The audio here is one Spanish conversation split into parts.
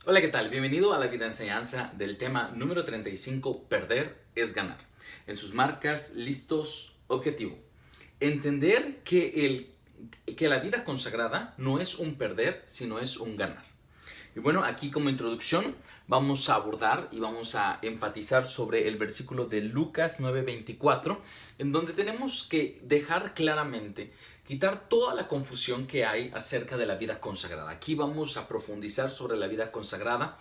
Hola, ¿qué tal? Bienvenido a la vida enseñanza del tema número 35, perder es ganar. En sus marcas, listos, objetivo. Entender que la vida consagrada no es un perder, sino es un ganar. Y bueno, aquí como introducción vamos a abordar y vamos a enfatizar sobre el versículo de Lucas 9:24, en donde tenemos que dejar claramente, quitar toda la confusión que hay acerca de la vida consagrada. Aquí vamos a profundizar sobre la vida consagrada.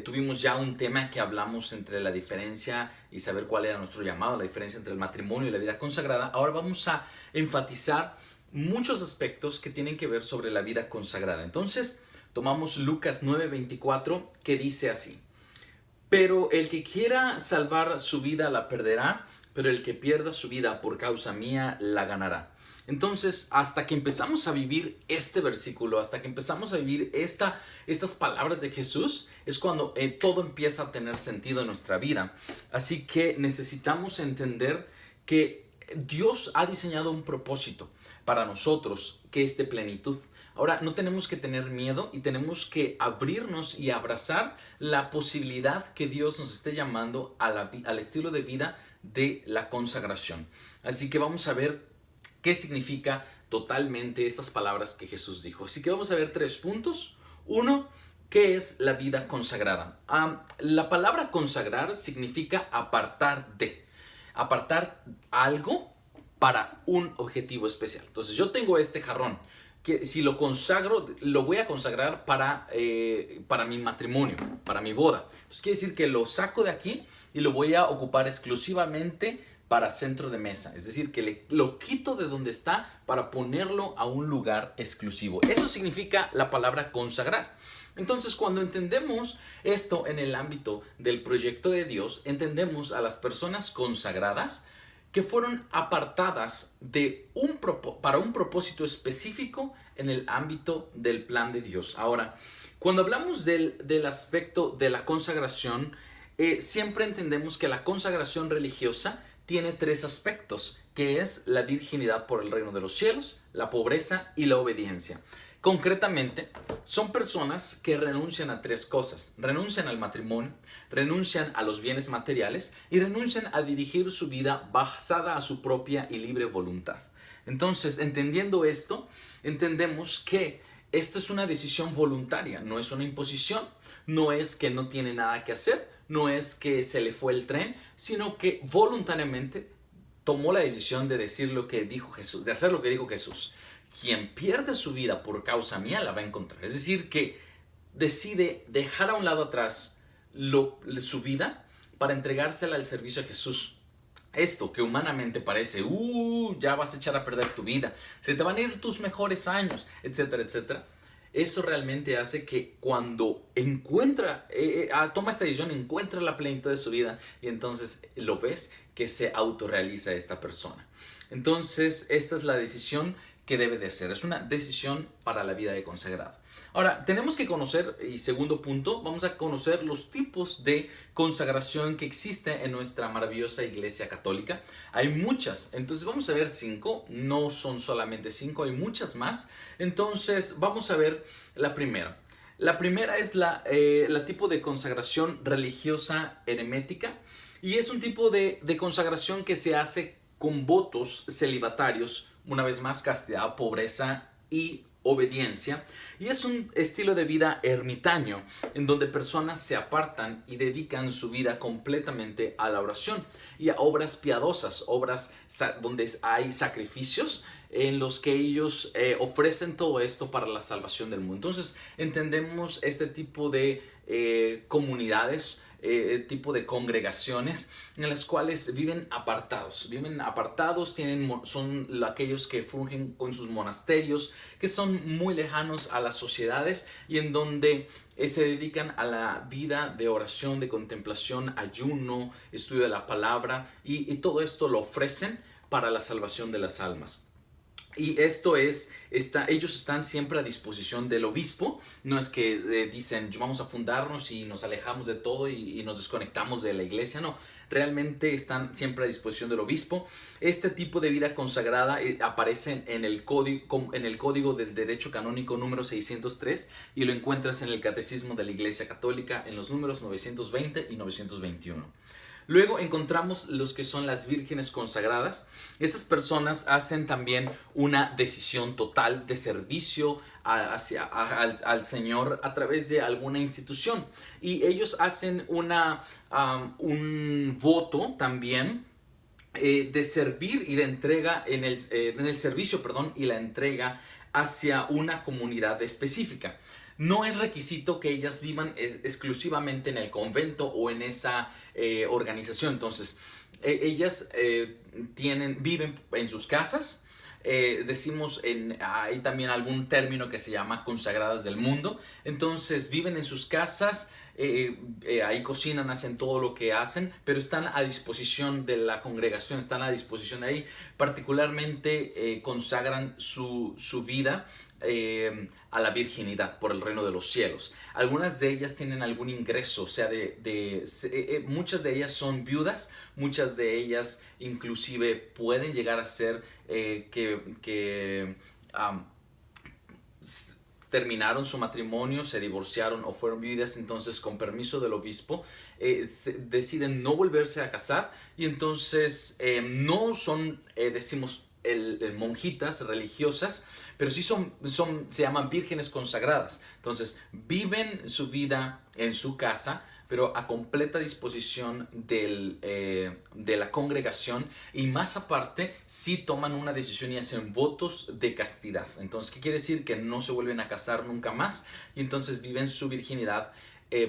Tuvimos ya un tema que hablamos entre la diferencia y saber cuál era nuestro llamado, la diferencia entre el matrimonio y la vida consagrada. Ahora vamos a enfatizar muchos aspectos que tienen que ver sobre la vida consagrada. Entonces, tomamos Lucas 9:24 que dice así: pero el que quiera salvar su vida la perderá, pero el que pierda su vida por causa mía la ganará. Entonces, hasta que empezamos a vivir este versículo, hasta que empezamos a vivir estas palabras de Jesús, es cuando todo empieza a tener sentido en nuestra vida. Así que necesitamos entender que Dios ha diseñado un propósito para nosotros que es de plenitud. Ahora, no tenemos que tener miedo y tenemos que abrirnos y abrazar la posibilidad que Dios nos esté llamando al estilo de vida de la consagración. Así que vamos a ver qué significa totalmente estas palabras que Jesús dijo. Así que vamos a ver 3 puntos. Uno, ¿qué es la vida consagrada? La palabra consagrar significa apartar algo para un objetivo especial. Entonces yo tengo este jarrón que si lo consagro, lo voy a consagrar para mi matrimonio, para mi boda. Entonces quiere decir que lo saco de aquí y lo voy a ocupar exclusivamente para centro de mesa. Es decir, que lo quito de donde está para ponerlo a un lugar exclusivo. Eso significa la palabra consagrar. Entonces, cuando entendemos esto en el ámbito del proyecto de Dios, entendemos a las personas consagradas que fueron apartadas para un propósito específico en el ámbito del plan de Dios. Ahora, cuando hablamos del aspecto de la consagración, siempre entendemos que la consagración religiosa tiene 3 aspectos, que es la virginidad por el reino de los cielos, la pobreza y la obediencia. Concretamente, son personas que renuncian a 3 cosas. Renuncian al matrimonio, renuncian a los bienes materiales y renuncian a dirigir su vida basada a su propia y libre voluntad. Entonces, entendiendo esto, entendemos que esta es una decisión voluntaria, no es una imposición, no es que no tiene nada que hacer, no es que se le fue el tren, sino que voluntariamente tomó la decisión de decir lo que dijo Jesús, de hacer lo que dijo Jesús. Quien pierde su vida por causa mía la va a encontrar. Es decir, que decide dejar a un lado atrás su vida para entregársela al servicio a Jesús. Esto que humanamente parece, ya vas a echar a perder tu vida, se te van a ir tus mejores años, etcétera, etcétera. Eso realmente hace que cuando toma esta decisión, encuentra la plenitud de su vida y entonces lo ves que se autorrealiza esta persona. Entonces, esta es la decisión que debe de hacer. Es una decisión para la vida de consagrado. Ahora, tenemos que conocer, y segundo punto, vamos a conocer los tipos de consagración que existe en nuestra maravillosa Iglesia Católica. Hay muchas, entonces vamos a ver 5, no son solamente 5, hay muchas más. Entonces, vamos a ver la primera. La primera es la tipo de consagración religiosa eremética y es un tipo de consagración que se hace con votos celibatarios, una vez más castidad, pobreza y obediencia, y es un estilo de vida ermitaño en donde personas se apartan y dedican su vida completamente a la oración y a obras piadosas, obras donde hay sacrificios en los que ellos ofrecen todo esto para la salvación del mundo. Entonces entendemos este tipo de comunidades, tipo de congregaciones en las cuales viven apartados, son aquellos que fungen con sus monasterios, que son muy lejanos a las sociedades y en donde se dedican a la vida de oración, de contemplación, ayuno, estudio de la palabra y todo esto lo ofrecen para la salvación de las almas. Y ellos están siempre a disposición del obispo. No es que dicen, vamos a fundarnos y nos alejamos de todo y nos desconectamos de la iglesia. No, realmente están siempre a disposición del obispo. Este tipo de vida consagrada aparece en el código del derecho canónico número 603 y lo encuentras en el Catecismo de la Iglesia Católica en los números 920 y 921. Luego encontramos los que son las vírgenes consagradas. Estas personas hacen también una decisión total de servicio al Señor a través de alguna institución. Y ellos hacen un voto también de servir y de entrega en el servicio, y la entrega hacia una comunidad específica. No es requisito que ellas vivan exclusivamente en el convento o en esa organización. Entonces, ellas viven en sus casas. Hay también algún término que se llama consagradas del mundo. Entonces, viven en sus casas. Ahí cocinan, hacen todo lo que hacen, pero están a disposición de la congregación, están a disposición de ahí. Particularmente consagran su vida a la virginidad por el reino de los cielos. Algunas de ellas tienen algún ingreso, o sea, muchas de ellas son viudas, muchas de ellas inclusive pueden llegar a ser terminaron su matrimonio, se divorciaron o fueron viudas. Entonces, con permiso del obispo, deciden no volverse a casar y entonces no son, monjitas religiosas, pero sí se llaman vírgenes consagradas. Entonces, viven su vida en su casa, pero a completa disposición de la congregación, y más aparte, sí toman una decisión y hacen votos de castidad. Entonces, ¿qué quiere decir? Que no se vuelven a casar nunca más, y entonces viven su virginidad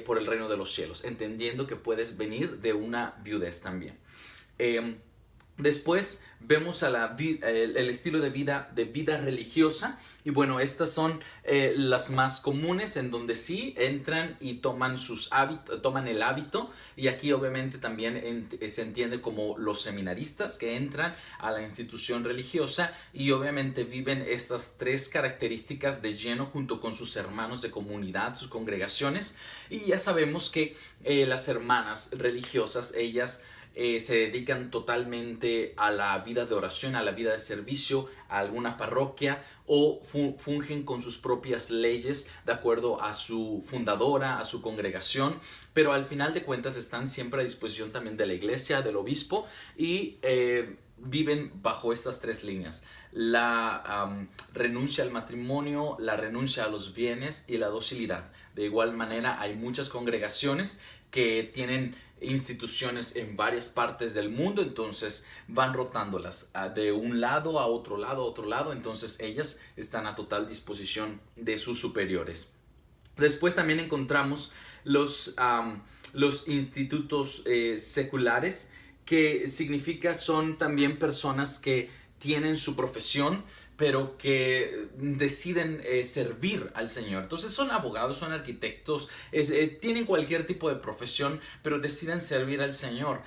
por el reino de los cielos, entendiendo que puedes venir de una viudez también. Después vemos el estilo de vida religiosa, y bueno, estas son las más comunes, en donde sí entran y toman el hábito, y aquí obviamente también se entiende como los seminaristas que entran a la institución religiosa y obviamente viven estas tres características de lleno junto con sus hermanos de comunidad, sus congregaciones. Y ya sabemos que las hermanas religiosas, ellas se dedican totalmente a la vida de oración, a la vida de servicio, a alguna parroquia, o fungen con sus propias leyes de acuerdo a su fundadora, a su congregación, pero al final de cuentas están siempre a disposición también de la iglesia, del obispo, y viven bajo estas tres líneas: la renuncia al matrimonio, la renuncia a los bienes y la docilidad. De igual manera, hay muchas congregaciones que tienen instituciones en varias partes del mundo, entonces van rotándolas de un lado a otro lado, entonces ellas están a total disposición de sus superiores. Después también encontramos los institutos seculares, que son también personas que tienen su profesión, pero que deciden servir al Señor. Entonces son abogados, son arquitectos, tienen cualquier tipo de profesión, pero deciden servir al Señor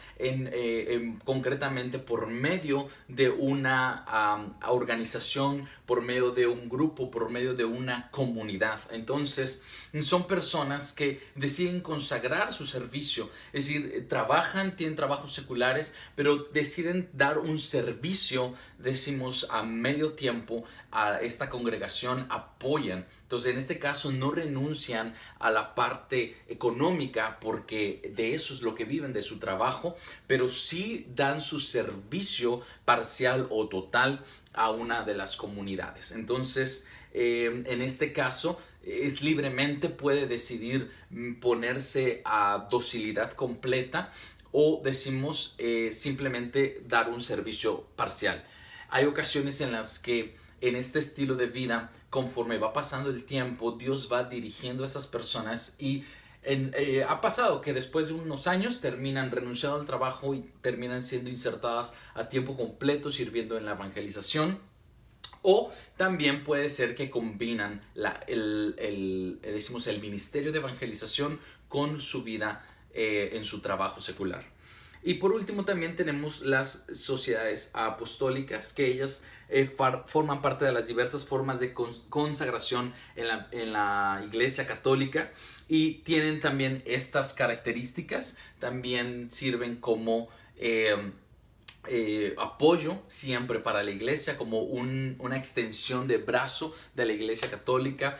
concretamente por medio de una organización, por medio de un grupo, por medio de una comunidad. Entonces son personas que deciden consagrar su servicio, es decir, tienen trabajos seculares, pero deciden dar un servicio, decimos, a medio tiempo a esta congregación, apoyan. Entonces, en este caso, no renuncian a la parte económica, porque de eso es lo que viven, de su trabajo, pero sí dan su servicio parcial o total a una de las comunidades. Entonces, en este caso, libremente puede decidir ponerse a docilidad completa, o decimos simplemente dar un servicio parcial. Hay ocasiones en las que en este estilo de vida, conforme va pasando el tiempo, Dios va dirigiendo a esas personas, y ha pasado que después de unos años terminan renunciando al trabajo y terminan siendo insertadas a tiempo completo sirviendo en la evangelización. O también puede ser que combinan el ministerio de evangelización con su vida en su trabajo secular. Y por último también tenemos las sociedades apostólicas, que ellas forman parte de las diversas formas de consagración en la Iglesia Católica y tienen también estas características, también sirven como apoyo siempre para la iglesia, como una extensión de brazo de la Iglesia Católica.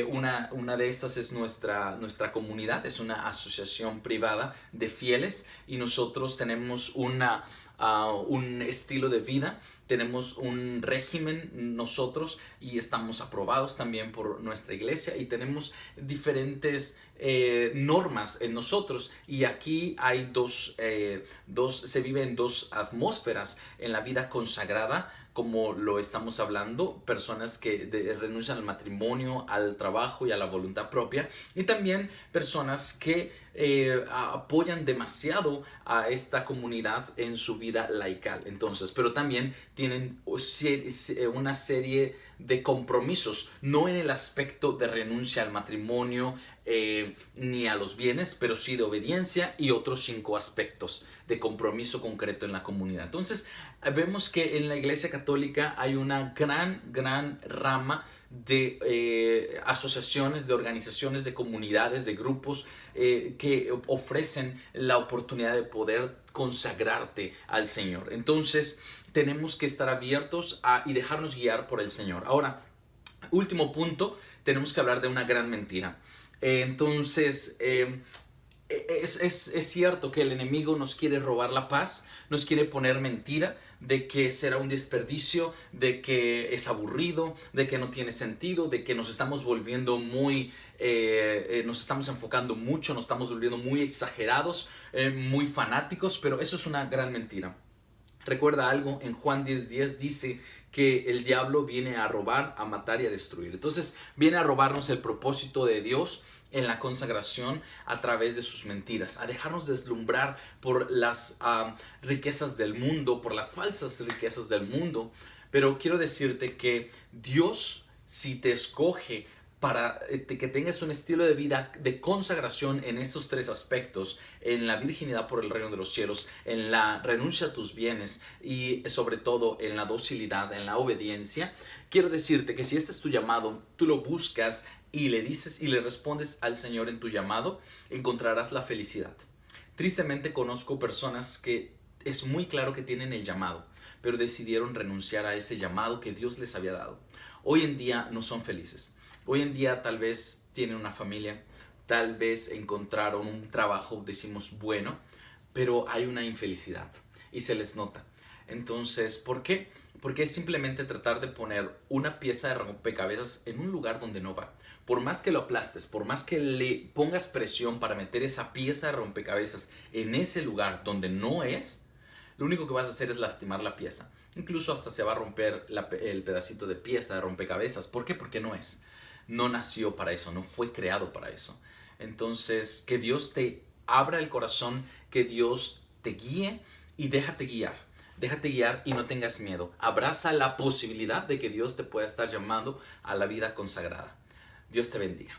Una de estas es nuestra comunidad, es una asociación privada de fieles y nosotros tenemos un estilo de vida, tenemos un régimen nosotros y estamos aprobados también por nuestra iglesia y tenemos diferentes normas en nosotros, y aquí hay se vive en dos atmósferas en la vida consagrada, como lo estamos hablando, personas que renuncian al matrimonio, al trabajo y a la voluntad propia, y también personas que apoyan demasiado a esta comunidad en su vida laical. Entonces, pero también tienen una serie de compromisos, no en el aspecto de renuncia al matrimonio ni a los bienes, pero sí de obediencia y otros 5 aspectos de compromiso concreto en la comunidad. Entonces, vemos que en la Iglesia Católica hay una gran rama de asociaciones, de organizaciones, de comunidades, de grupos que ofrecen la oportunidad de poder consagrarte al Señor. Entonces, tenemos que estar abiertos y dejarnos guiar por el Señor. Ahora, último punto, tenemos que hablar de una gran mentira. Entonces, es cierto que el enemigo nos quiere robar la paz, nos quiere poner mentira de que será un desperdicio, de que es aburrido, de que no tiene sentido, de que nos estamos volviendo nos estamos enfocando mucho, nos estamos volviendo muy exagerados, muy fanáticos, pero eso es una gran mentira. Recuerda algo, en Juan 10:10 dice que el diablo viene a robar, a matar y a destruir. Entonces viene a robarnos el propósito de Dios en la consagración a través de sus mentiras, a dejarnos deslumbrar por las riquezas del mundo, por las falsas riquezas del mundo. Pero quiero decirte que Dios, si te escoge para que tengas un estilo de vida de consagración en estos 3 aspectos, en la virginidad por el reino de los cielos, en la renuncia a tus bienes y sobre todo en la docilidad, en la obediencia, quiero decirte que si este es tu llamado, tú lo buscas y le dices y le respondes al Señor en tu llamado, encontrarás la felicidad. Tristemente conozco personas que es muy claro que tienen el llamado, pero decidieron renunciar a ese llamado que Dios les había dado. Hoy en día no son felices. Hoy en día tal vez tienen una familia, tal vez encontraron un trabajo, decimos bueno, pero hay una infelicidad y se les nota. Entonces, ¿por qué? Porque es simplemente tratar de poner una pieza de rompecabezas en un lugar donde no va. Por más que lo aplastes, por más que le pongas presión para meter esa pieza de rompecabezas en ese lugar donde no es, lo único que vas a hacer es lastimar la pieza. Incluso hasta se va a romper el pedacito de pieza de rompecabezas. ¿Por qué? Porque no es. No nació para eso, no fue creado para eso. Entonces, que Dios te abra el corazón, que Dios te guíe y déjate guiar. Déjate guiar y no tengas miedo. Abraza la posibilidad de que Dios te pueda estar llamando a la vida consagrada. Dios te bendiga.